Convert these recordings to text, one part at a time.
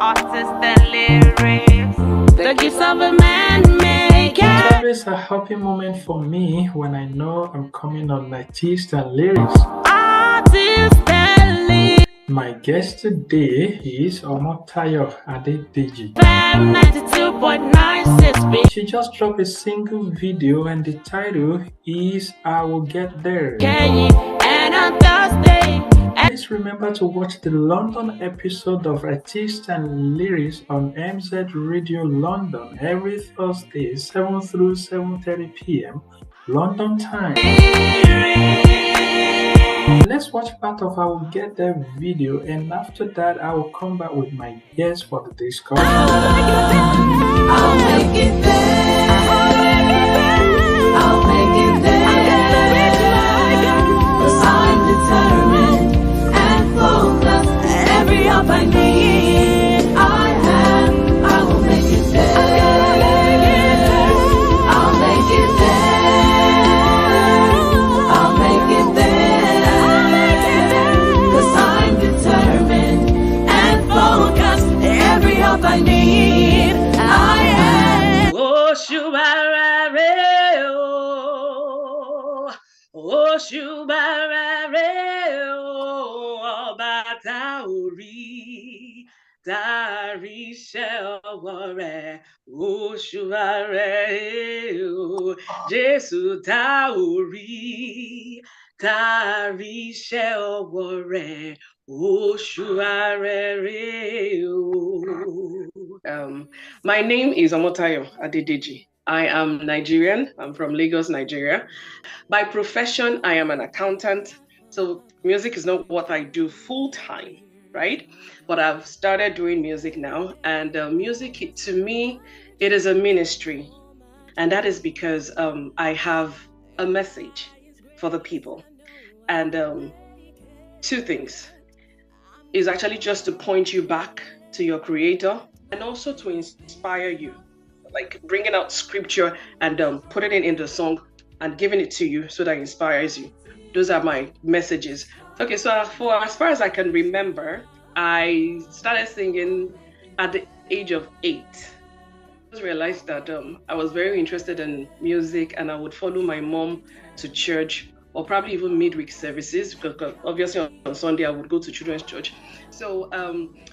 artists and lyrics. The gifts of a man make it. It's always a happy moment for me when I know I'm coming on artists and lyrics. Artists and lyrics. My guest today is Omotayo Adedeji. FM 92.96. She just dropped a single video and the title is I Will Get There. And on Thursday. Please remember to watch the London episode of Artists and Lyrics on MZ Radio London every Thursday, 7 through 7:30 p.m. London time. Let's watch part of I Will Get There video, and after that I will come back with my guest for the discussion. I'll make it there. I'll make it there. 'Cause I'm determined and focused. Every help I need, I have. I will make it there. I'll make it there. I'll make it there. 'Cause I'm determined and focused. Every help I need, I have. Oh, Shubarare, oh, Shubarare, oh, Batauri, Dari Shelware, oh, Shubarare, oh, Jesu Tauri, Dari Shelware, oh, Shubarare, oh. My name is Omotayo Adedeji. I am Nigerian. I'm from Lagos, Nigeria. By profession, I am an accountant. So music is not what I do full time, right? But I've started doing music now. And music, to me, it is a ministry. And that is because I have a message for the people. And two things. Is actually just to point you back to your creator and also to inspire you. Like bringing out scripture and putting it in the song and giving it to you so that it inspires you. Those are my messages. Okay, so for as far as I can remember, I started singing at the age of 8. I just realized that I was very interested in music and I would follow my mom to church or probably even midweek services because obviously on Sunday I would go to children's church. So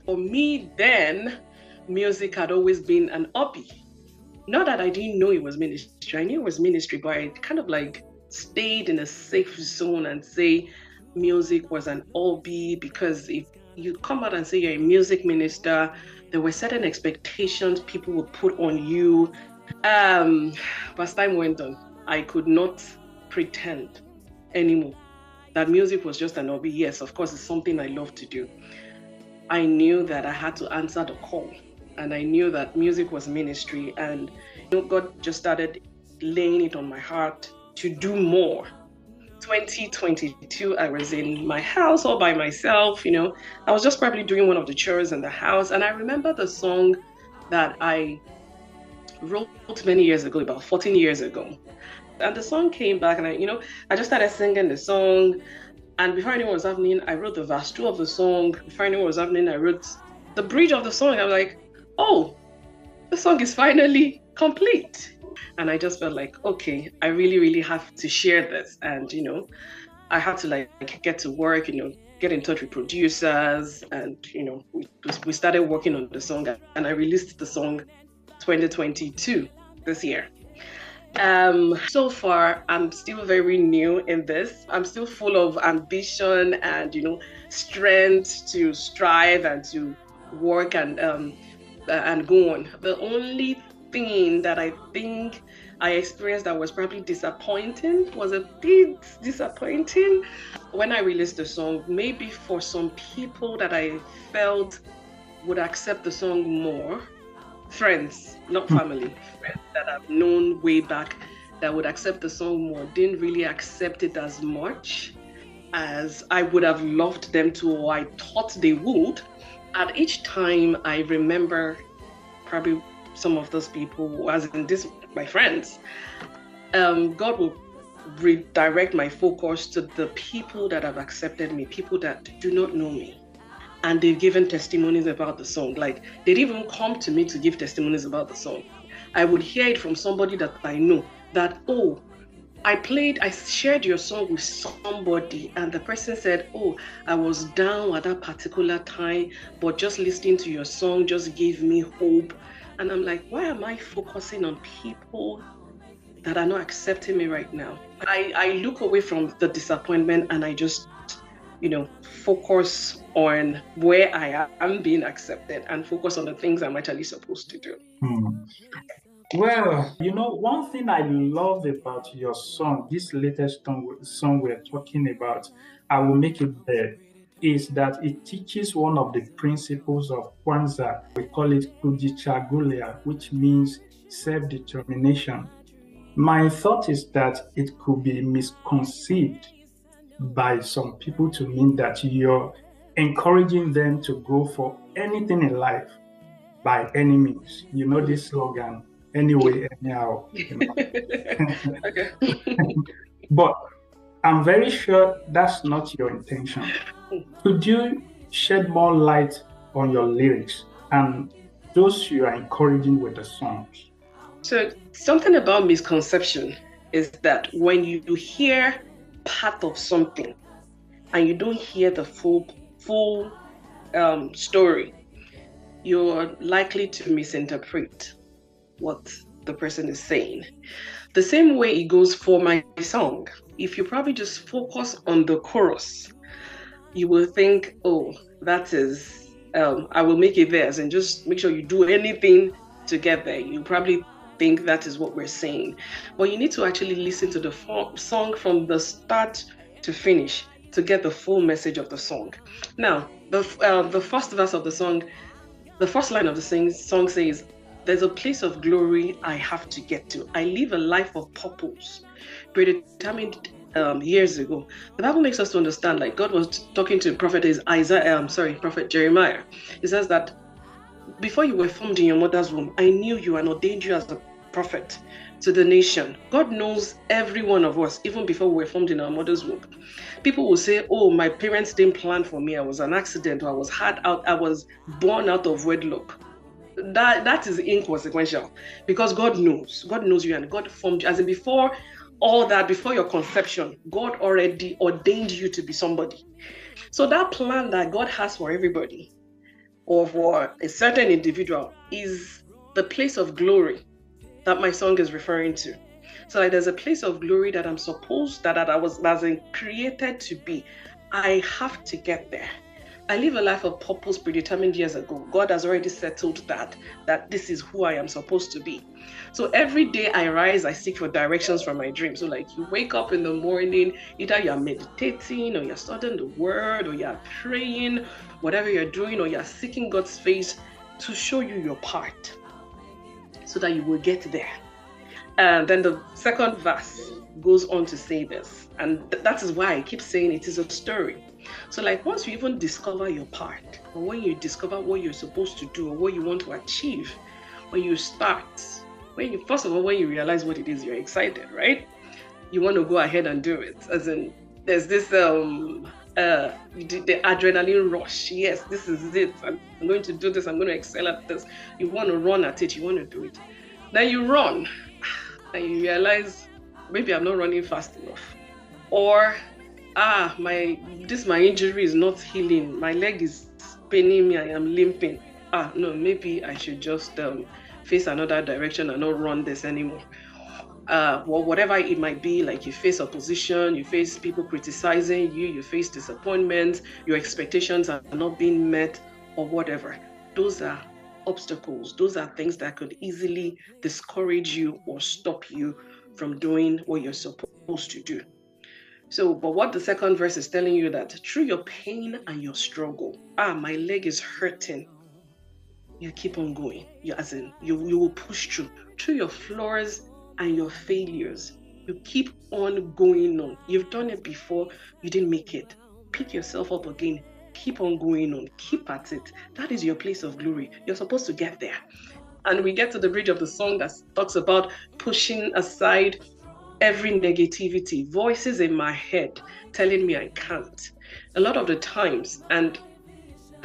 for me then, music had always been an hobby. Not that I didn't know it was ministry. I knew it was ministry, but I kind of like stayed in a safe zone and say music was an hobby because if you come out and say you're a music minister, there were certain expectations people would put on you. As time went on, I could not pretend anymore that music was just an hobby. Yes, of course, it's something I love to do. I knew that I had to answer the call. And I knew that music was ministry, and God just started laying it on my heart to do more. 2022, I was in my house all by myself, I was just probably doing one of the chores in the house. And I remember the song that I wrote many years ago, about 14 years ago. And the song came back and I just started singing the song. And before I knew what was happening, I wrote the verse 2 of the song. Before I knew what was happening, I wrote the bridge of the song. I was like, oh, the song is finally complete. And I just felt like, okay, I really, really have to share this. And, I had to get to work, get in touch with producers. And, we started working on the song and I released the song 2022 this year. So far, I'm still very new in this. I'm still full of ambition and, strength to strive and to work and go on. The only thing that I think I experienced that was probably disappointing was a bit disappointing when I released the song. Maybe for some people that I felt would accept the song more, friends, not family, friends that I've known way back that would accept the song more, didn't really accept it as much as I would have loved them to, or I thought they would. At each time, I remember probably some of those people, as in this, my friends, God will redirect my focus to the people that have accepted me, people that do not know me. and they've given testimonies about the song. Like, they didn't even come to me to give testimonies about the song. I would hear it from somebody that I know that, oh, I shared your song with somebody, and the person said, oh, I was down at that particular time, but just listening to your song just gave me hope. And I'm like, why am I focusing on people that are not accepting me right now? I look away from the disappointment and I just, focus on where I am being accepted and focus on the things I'm actually supposed to do. Well, one thing I love about your song, this latest song we're talking about, I Will Make It There, is that it teaches one of the principles of Kwanzaa. We call it Kujichagulia, which means self-determination. My thought is that it could be misconceived by some people to mean that you're encouraging them to go for anything in life by any means. You know this slogan, anyway, anyhow. Okay. But I'm very sure that's not your intention. Could you shed more light on your lyrics and those you are encouraging with the songs? So something about misconception is that when you hear part of something and you don't hear the full story, you're likely to misinterpret what the person is saying. The same way it goes for my song. If you probably just focus on the chorus, you will think, oh, that is, I will make it theirs, and just make sure you do anything to get there. You probably think that is what we're saying. But you need to actually listen to the song from the start to finish to get the full message of the song. Now, the first verse of the song, the first line of the song says, there's a place of glory I have to get to. I live a life of purpose, predetermined years ago. The Bible makes us to understand, like God was talking to Prophet Jeremiah. He says that before you were formed in your mother's womb, I knew you and ordained you as a prophet to the nation. God knows every one of us, even before we were formed in our mother's womb. People will say, oh, my parents didn't plan for me. I was an accident, or I was born out of wedlock. That is inconsequential, because God knows you, and God formed you. As in, before all that, before your conception, God already ordained you to be somebody. So that plan that God has for everybody, or for a certain individual, is the place of glory that my song is referring to. So like, there's a place of glory that I'm supposed, that I was created to be. I have to get there. I live a life of purpose predetermined years ago. God has already settled that this is who I am supposed to be. So every day I rise, I seek for directions from my dream. So like, you wake up in the morning, either you're meditating, or you're studying the word, or you're praying, whatever you're doing, or you're seeking God's face to show you your part so that you will get there. And then the second verse goes on to say this. And that is why I keep saying it is a story. So like, once you even discover your part, or when you discover what you're supposed to do, or what you want to achieve, when you first of all, when you realize what it is, you're excited, right? You want to go ahead and do it. As in, there's this the adrenaline rush. Yes, this is it. I'm going to do this. I'm going to excel at this. You want to run at it. You want to do it. Then you run, and you realize, maybe I'm not running fast enough, or my injury is not healing. My leg is paining me. I am limping. No, maybe I should just face another direction and not run this anymore. Or whatever it might be, like you face opposition, you face people criticizing you, you face disappointments, your expectations are not being met, or whatever. Those are obstacles. Those are things that could easily discourage you or stop you from doing what you're supposed to do. So, but what the second verse is telling you, that through your pain and your struggle, my leg is hurting, you keep on going. You will push through your flaws and your failures. You keep on going on. You've done it before, you didn't make it. Pick yourself up again. Keep on going on. Keep at it. That is your place of glory. You're supposed to get there. And we get to the bridge of the song that talks about pushing aside every negativity, voices in my head telling me I can't. A lot of the times, and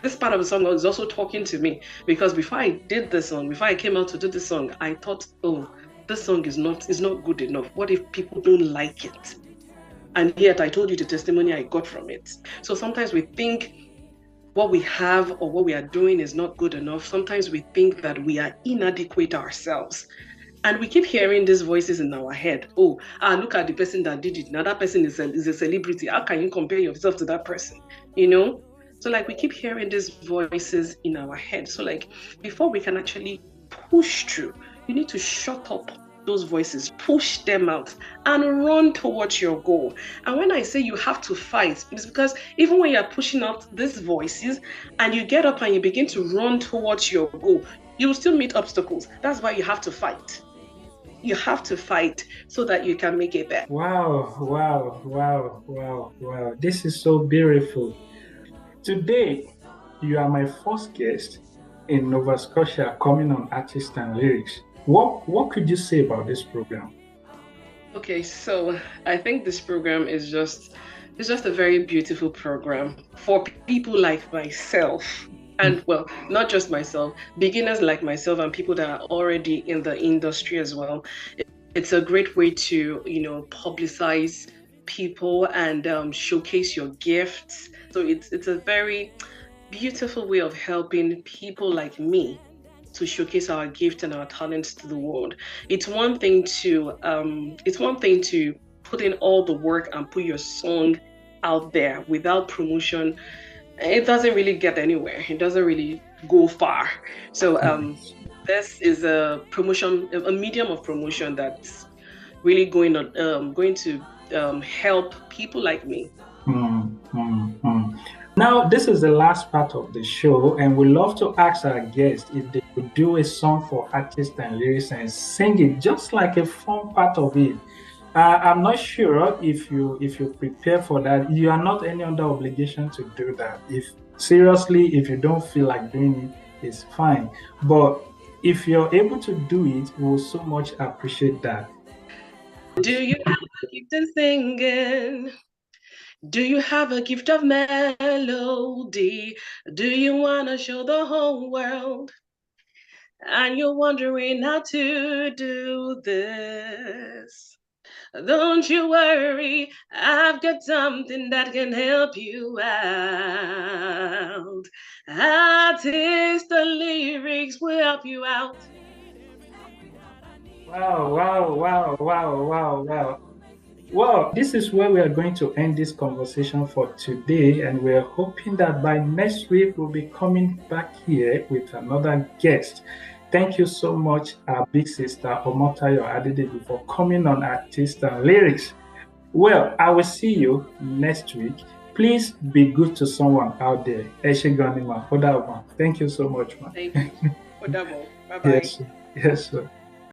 this part of the song is also talking to me because before I did the song, before I came out to do the song, I thought, oh, this song is not good enough. What if people don't like it? And yet I told you the testimony I got from it. So sometimes we think what we have or what we are doing is not good enough. Sometimes we think that we are inadequate ourselves. And we keep hearing these voices in our head. Oh, look at the person that did it. Now that person is a celebrity. How can you compare yourself to that person? You know? So like we keep hearing these voices in our head. So like before we can actually push through, you need to shut up those voices, push them out, and run towards your goal. And when I say you have to fight, it's because even when you're pushing out these voices and you get up and you begin to run towards your goal, you will still meet obstacles. That's why you have to fight. You have to fight so that you can make it better. Wow, wow, wow, wow, wow. This is so beautiful. Today, you are my first guest in Nova Scotia coming on Artists and Lyrics. What could you say about this program? Okay, so I think this program is just it's just a very beautiful program for people like myself. And well, not just myself, beginners like myself and people that are already in the industry as well. It's a great way to, publicize people and showcase your gifts. So it's a very beautiful way of helping people like me to showcase our gift and our talents to the world. It's one thing to put in all the work and put your song out there without promotion. It doesn't really get anywhere. It doesn't really go far. So this is a medium of promotion that's really going to help people like me. Mm, mm, mm. Now, this is the last part of the show, and we love to ask our guests if they could do a song for Artists and Lyrics and sing it just like a fun part of it. I'm not sure if you prepare for that. You are not any under obligation to do that. If you don't feel like doing it, it's fine. But if you're able to do it, we will so much appreciate that. Do you have a gift in singing? Do you have a gift of melody? Do you want to show the whole world? And you're wondering how to do this. Don't you worry, I've got something that can help you out. Artist the lyrics will help you out. Wow, wow, wow, wow, wow, wow. Well, this is where we are going to end this conversation for today, and we're hoping that by next week we'll be coming back here with another guest. Thank you so much, our big sister Omotayo Adedeji, for coming on Artists and Lyrics. Well, I will see you next week. Please be good to someone out there. Eshegonima, Thank you so much, man. Thank you. Bye bye. Yes, yes, sir.